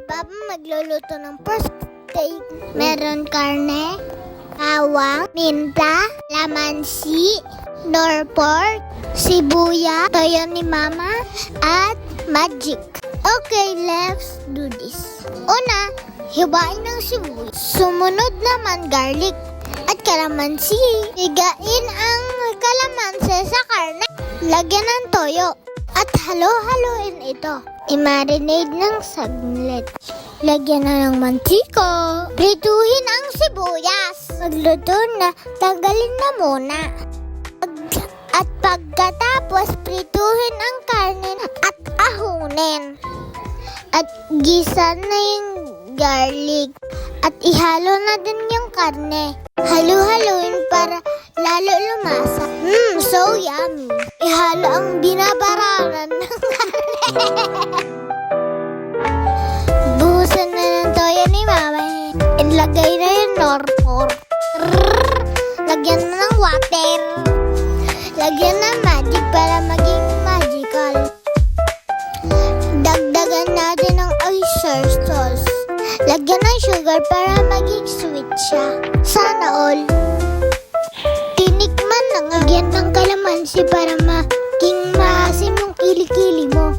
Papa magluluto ng pork steak. Meron karne, bawang, minta, lamansi, nor pork, sibuya, toyo ni Mama, at magic. Okay, let's do this. Una, hibain ng sibuyas. Sumunod naman garlic at kalamansi. Higain ang kalamansi sa karne. Lagyan ng toyo at halo-haloin ito. I-marinate ng saglit. Lagyan na ng mantika. Prituhin ang sibuyas. Magluto na, tanggalin na muna. At pagkatapos, prituhin ang karne at ahunin. At gisa na yung garlic. At ihalo na din yung karne. Halo-haloin para lalo lumasa. So yummy. Ihalo ang binabararan ng karne. Buhusan na ng toyo ni Mama. Ilagay na yung norpor. Lagyan na ng water. Lagyan ng magic para maging magical. Dagdagan natin ng oyster sauce. Lagyan ng sugar para maging sweet siya. Sana all. Tinikman na nga. Lagyan ng kalamansi para maging maasim yung kilikili mo.